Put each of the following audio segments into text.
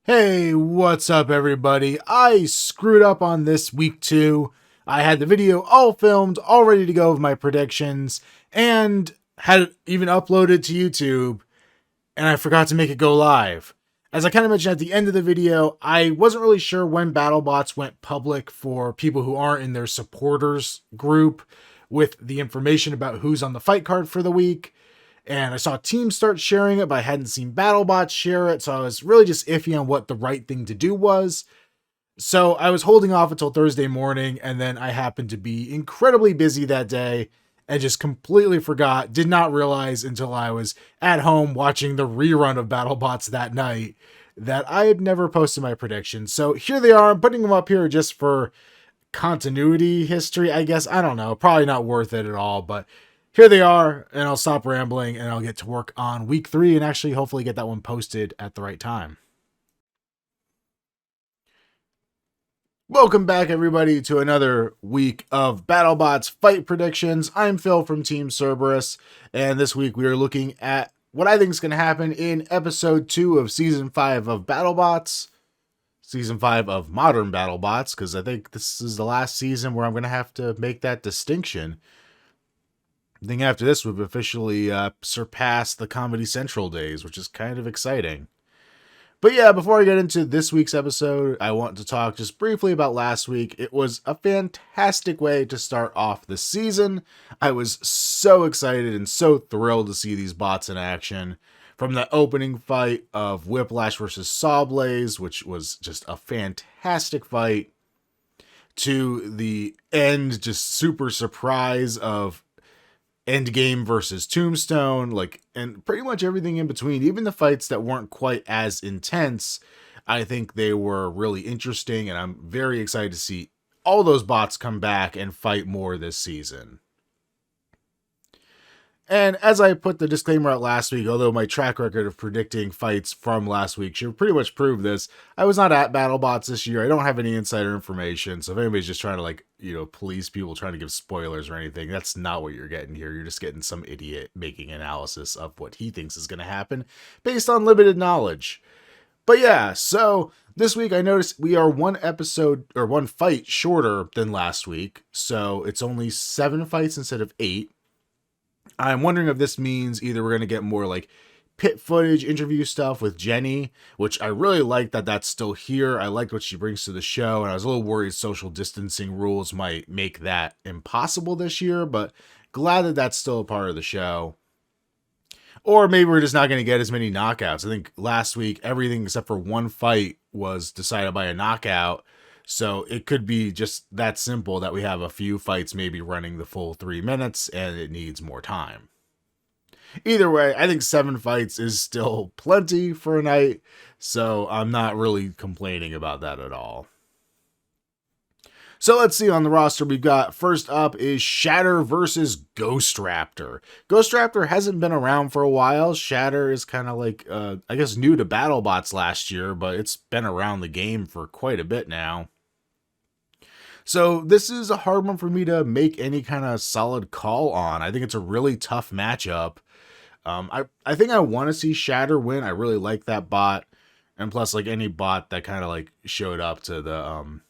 Hey, what's up everybody? I screwed up on this week 2. I had the video all filmed, all ready to go with my predictions, and had it even uploaded to YouTube, and I forgot to make it go live. As I kind of mentioned at the end of the video, I wasn't really sure when Battlebots went public for people who aren't in their supporters group with the information about who's on the fight card for the week. And I saw teams start sharing it, but I hadn't seen BattleBots share it, so I was really just iffy on what the right thing to do was. So I was holding off until Thursday morning, and then I happened to be incredibly busy that day and just completely forgot, did not realize until I was at home watching the rerun of BattleBots that night that I had never posted my predictions. So here they are. I'm putting them up here just for continuity history, I guess. I don't know. Probably not worth it at all, but here they are, and I'll stop rambling and I'll get to work on week 3 and actually hopefully get that one posted at the right time. Welcome back, everybody, to another week of BattleBots fight predictions. I'm Phil from Team Cerberus, and this week we are looking at what I think is going to happen in episode 2 of season 5 of BattleBots. Season 5 of modern BattleBots, because I think this is the last season where I'm going to have to make that distinction. I think after this, we've officially surpassed the Comedy Central days, which is kind of exciting. But yeah, before I get into this week's episode, I want to talk just briefly about last week. It was a fantastic way to start off the season. I was so excited and so thrilled to see these bots in action. From the opening fight of Whiplash versus Sawblaze, which was just a fantastic fight, to the end, just super surprise of Endgame versus Tombstone, and pretty much everything in between, even the fights that weren't quite as intense. I think they were really interesting, and I'm very excited to see all those bots come back and fight more this season. And as I put the disclaimer out last week, although my track record of predicting fights from last week should pretty much prove this, I was not at BattleBots this year. I don't have any insider information, so if anybody's just trying to police people trying to give spoilers or anything, that's not what you're getting here. You're just getting some idiot making analysis of what he thinks is going to happen based on limited knowledge. But yeah, so this week I noticed we are one fight shorter than last week, so it's only 7 fights instead of 8. I'm wondering if this means either we're going to get more pit footage, interview stuff with Jenny, which I really like that that's still here. I liked what she brings to the show, and I was a little worried social distancing rules might make that impossible this year, but glad that that's still a part of the show. Or maybe we're just not going to get as many knockouts. I think last week, everything except for one fight was decided by a knockout. So it could be just that simple that we have a few fights maybe running the full 3 minutes and it needs more time. Either way, I think 7 fights is still plenty for a night, so I'm not really complaining about that at all. So let's see on the roster we've got. First up is Shatter versus Ghost Raptor. Ghost Raptor hasn't been around for a while. Shatter is kind of I guess new to BattleBots last year, but it's been around the game for quite a bit now. So this is a hard one for me to make any kind of solid call on. I think it's a really tough matchup. I think I want to see Shatter win. I really like that bot. And plus, any bot that kind of showed up to the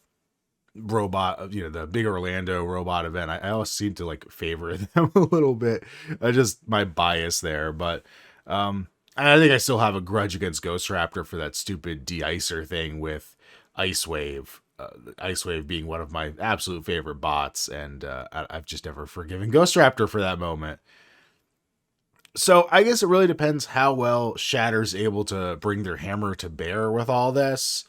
robot, the big Orlando robot event, I always seem to favor them a little bit. Just my bias there. But I think I still have a grudge against Ghost Raptor for that stupid de-icer thing with Ice Wave. Ice Wave being one of my absolute favorite bots, and I've just never forgiven Ghost Raptor for that moment. So I guess it really depends how well Shatter's able to bring their hammer to bear with all this.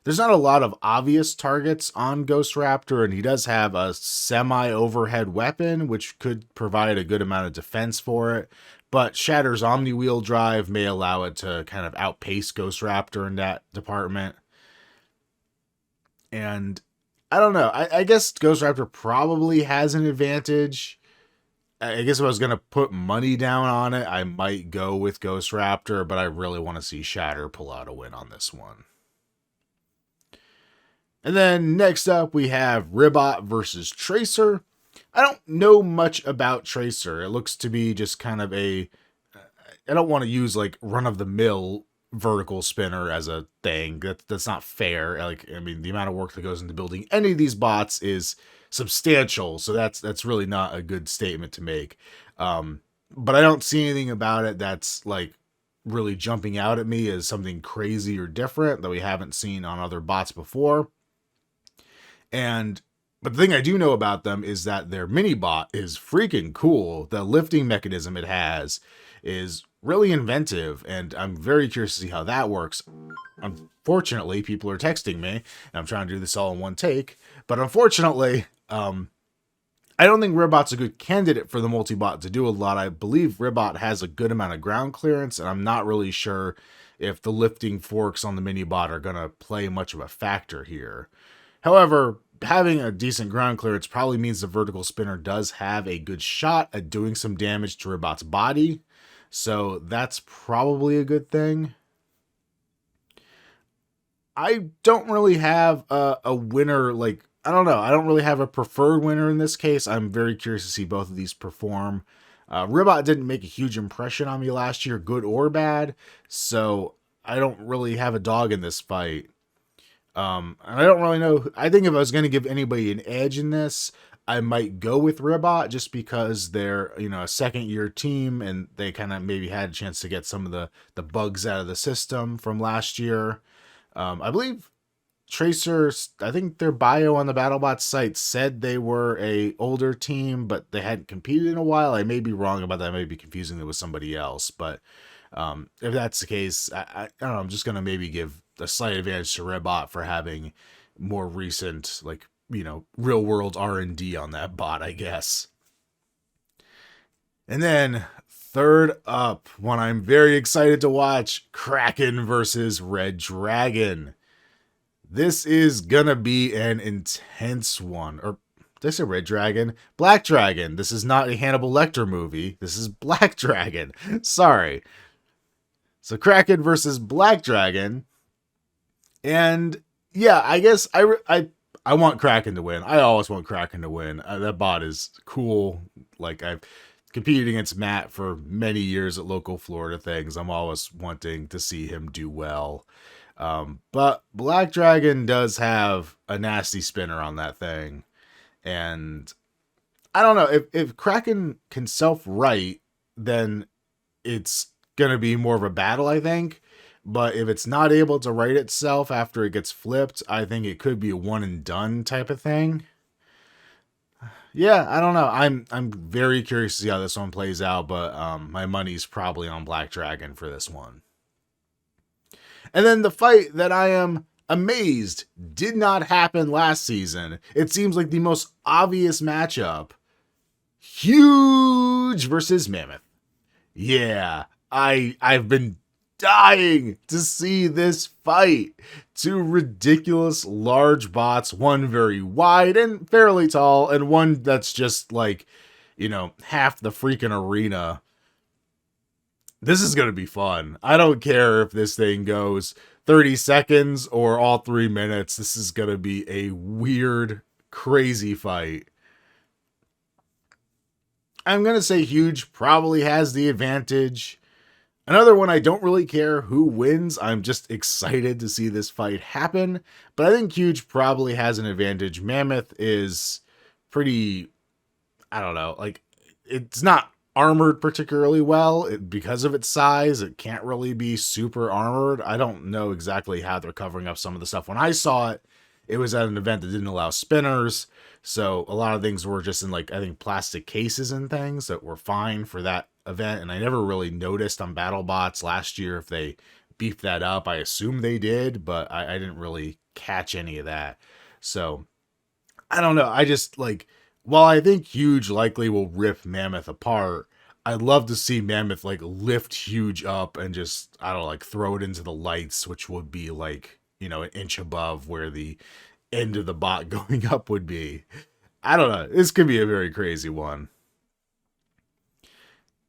There's not a lot of obvious targets on Ghost Raptor, and he does have a semi-overhead weapon, which could provide a good amount of defense for it. But Shatter's Omni-Wheel drive may allow it to kind of outpace Ghost Raptor in that department. And I don't know. I guess Ghost Raptor probably has an advantage. I guess if I was going to put money down on it, I might go with Ghost Raptor, but I really want to see Shatter pull out a win on this one. And then next up, we have Ribbot versus Tracer. I don't know much about Tracer. It looks to be just kind of I don't want to use run-of-the-mill vertical spinner as a thing. That's not fair. Like, I mean, the amount of work that goes into building any of these bots is substantial, so that's really not a good statement to make. But I don't see anything about it that's like really jumping out at me as something crazy or different that we haven't seen on other bots before. But the thing I do know about them is that their mini bot is freaking cool. The lifting mechanism it has is really inventive, and I'm very curious to see how that works. Unfortunately, people are texting me, and I'm trying to do this all in one take, but unfortunately, I don't think Ribbot's a good candidate for the multi-bot to do a lot. I believe Ribbot has a good amount of ground clearance, and I'm not really sure if the lifting forks on the mini-bot are going to play much of a factor here. However, having a decent ground clearance probably means the vertical spinner does have a good shot at doing some damage to Ribbot's body, so that's probably a good thing. I don't really have a winner, like, I don't know. I don't really have a preferred winner in this case. I'm very curious to see both of these perform. Ribbot didn't make a huge impression on me last year, good or bad, so I don't really have a dog in this fight. And I don't really know. I think if I was going to give anybody an edge in this, I might go with Ribbot just because they're, a second-year team and they kind of maybe had a chance to get some of the bugs out of the system from last year. I believe Tracers, I think their bio on the Battlebots site said they were a older team, but they hadn't competed in a while. I may be wrong about that. I may be confusing it with somebody else. But if that's the case, I don't know. I'm just going to maybe give a slight advantage to Ribbot for having more recent, like, real world R&D on that bot, I guess. And then third up, one I'm very excited to watch, Kraken versus Red Dragon. This is gonna be an intense one. Or did I say Red Dragon? Black Dragon. This is not a Hannibal Lecter movie. This is Black Dragon. Sorry. So Kraken versus Black Dragon. And yeah, I guess I want Kraken to win. I always want Kraken to win. That bot is cool. Like, I've competed against Matt for many years at local Florida things. I'm always wanting to see him do well. But Black Dragon does have a nasty spinner on that thing. And I don't know, if Kraken can self-right, then it's going to be more of a battle, I think. But if it's not able to right itself after it gets flipped, I think it could be a one and done type of thing. Yeah, I don't know. I'm very curious to see how this one plays out, but my money's probably on Black Dragon for this one. And then the fight that I am amazed did not happen last season. It seems like the most obvious matchup. Huge versus Mammoth. Yeah, I've been dying to see this fight. Two ridiculous large bots, one very wide and fairly tall, and one that's just like, half the freaking arena. This is going to be fun. I don't care if this thing goes 30 seconds or all 3 minutes. This is going to be a weird, crazy fight. I'm going to say Huge probably has the advantage. Another one, I don't really care who wins. I'm just excited to see this fight happen. But I think Huge probably has an advantage. Mammoth is pretty, I don't know, like, it's not armored particularly well. Because of its size, it can't really be super armored. I don't know exactly how they're covering up some of the stuff. When I saw it, it was at an event that didn't allow spinners. So a lot of things were just in, like, I think plastic cases and things that were fine for that event. And I never really noticed on Battlebots last year if they beefed that up. I assume they did, but I didn't really catch any of that. So I don't know. I just, like, while I think Huge likely will rip Mammoth apart, I'd love to see Mammoth, like, lift Huge up and just, I don't know, like, throw it into the lights, which would be, like, an inch above where the end of the bot going up would be. I don't know. This could be a very crazy one.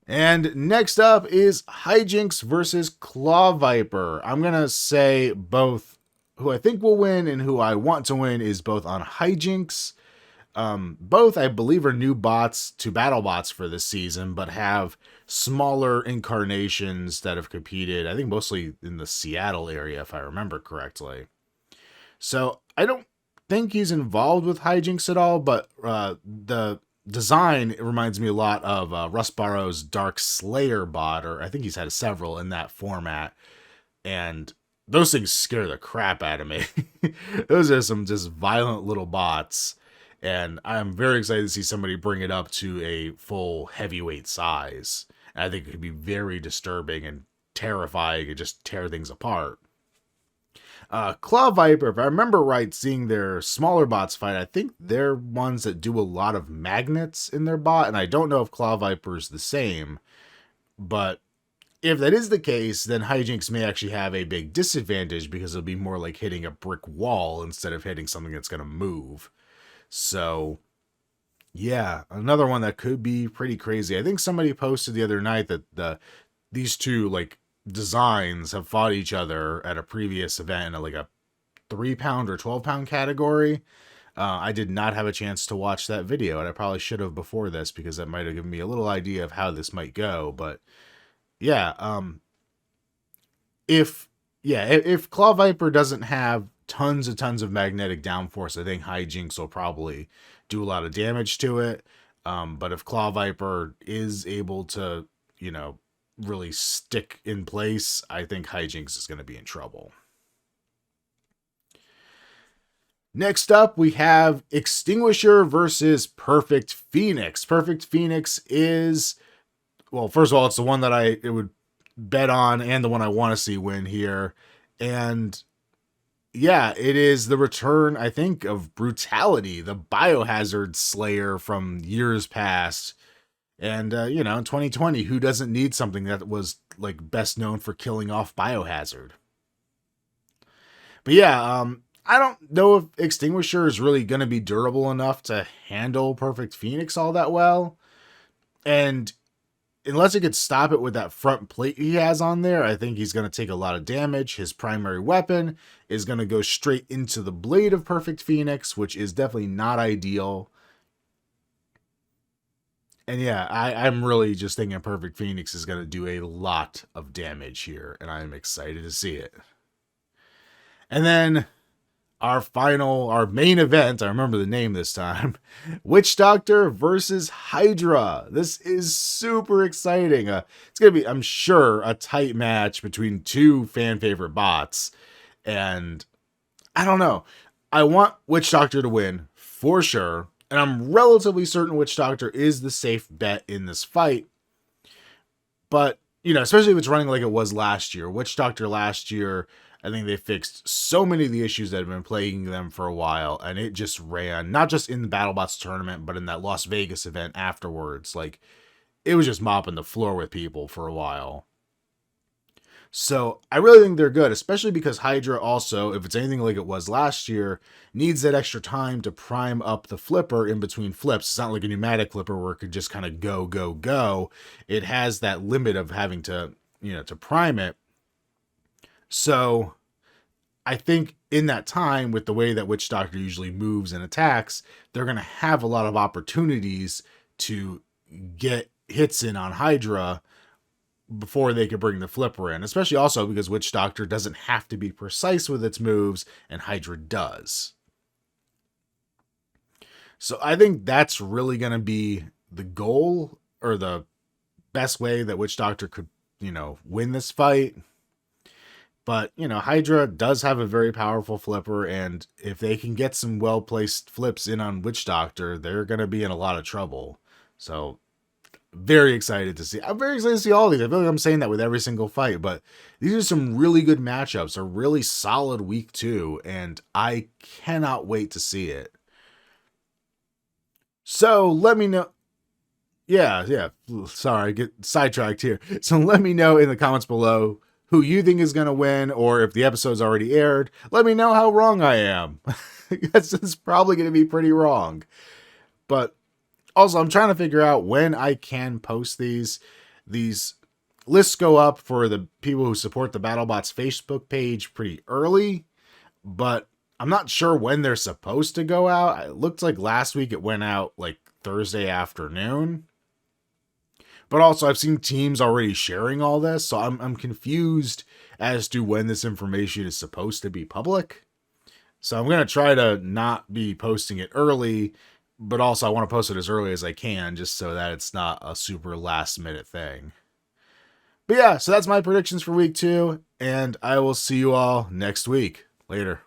And next up is Hijinks versus Claw Viper. I'm going to say both who I think will win and who I want to win is both on Hijinks. Both, I believe, are new bots to Battlebots for this season, but have smaller incarnations that have competed, I think mostly in the Seattle area, if I remember correctly. So I don't think he's involved with Hijinks at all, but the design reminds me a lot of Russ Barrow's Dark Slayer bot, or I think he's had several in that format. And those things scare the crap out of me. Those are some just violent little bots. And I'm very excited to see somebody bring it up to a full heavyweight size. And I think it could be very disturbing and terrifying and just tear things apart. Claw Viper, if I remember right, seeing their smaller bots fight, I think they're ones that do a lot of magnets in their bot, and I don't know if Claw Viper is the same, but if that is the case, then Hijinks may actually have a big disadvantage because it'll be more like hitting a brick wall instead of hitting something that's going to move. So, yeah, another one that could be pretty crazy. I think somebody posted the other night that these two, like, designs have fought each other at a previous event in like a 3-pound or 12-pound category. I did not have a chance to watch that video, and I probably should have before this because that might have given me a little idea of how this might go. But yeah, if Claw Viper doesn't have tons of magnetic downforce, I think Hijinks will probably do a lot of damage to it. But if Claw Viper is able to, really stick in place, I think Hijinks is going to be in trouble. Next up, we have Extinguisher versus Perfect Phoenix. Perfect Phoenix is, well, first of all, it's the one that it would bet on and the one I want to see win here. And yeah, it is the return, I think, of Brutality, the biohazard slayer from years past. And, in 2020, who doesn't need something that was, like, best known for killing off Biohazard? But yeah, I don't know if Extinguisher is really going to be durable enough to handle Perfect Phoenix all that well. And unless he could stop it with that front plate he has on there, I think he's going to take a lot of damage. His primary weapon is going to go straight into the blade of Perfect Phoenix, which is definitely not ideal. And yeah, I'm really just thinking Perfect Phoenix is going to do a lot of damage here, and I'm excited to see it. And then our main event, I remember the name this time, Witch Doctor versus Hydra. This is super exciting. It's going to be, I'm sure, a tight match between two fan favorite bots. And I don't know. I want Witch Doctor to win for sure. And I'm relatively certain Witch Doctor is the safe bet in this fight. But, especially if it's running like it was last year. Witch Doctor last year, I think they fixed so many of the issues that have been plaguing them for a while. And it just ran, not just in the BattleBots tournament, but in that Las Vegas event afterwards. Like, it was just mopping the floor with people for a while. So I really think they're good, especially because Hydra also, if it's anything like it was last year, needs that extra time to prime up the flipper in between flips. It's not like a pneumatic flipper where it could just kind of go. It has that limit of having to, to prime it. So I think in that time, with the way that Witch Doctor usually moves and attacks, they're going to have a lot of opportunities to get hits in on Hydra before they could bring the flipper in, especially also because Witch Doctor doesn't have to be precise with its moves, and Hydra does. So I think that's really going to be the goal, or the best way that Witch Doctor could, win this fight. But, Hydra does have a very powerful flipper, and if they can get some well-placed flips in on Witch Doctor, they're going to be in a lot of trouble. So very excited to see. I'm very excited to see all these. I feel like I'm saying that with every single fight, but these are some really good matchups, a really solid week 2, and I cannot wait to see it. So let me know. Yeah. Sorry, I get sidetracked here. So let me know in the comments below who you think is going to win, or if the episode's already aired, let me know how wrong I am. Because it's probably going to be pretty wrong. But also, I'm trying to figure out when I can post these. These lists go up for the people who support the BattleBots Facebook page pretty early, but I'm not sure when they're supposed to go out. It looked like last week it went out like Thursday afternoon. But also, I've seen teams already sharing all this, so I'm confused as to when this information is supposed to be public. So I'm going to try to not be posting it early, but also I want to post it as early as I can just so that it's not a super last minute thing. But yeah, so that's my predictions for week 2, and I will see you all next week. Later.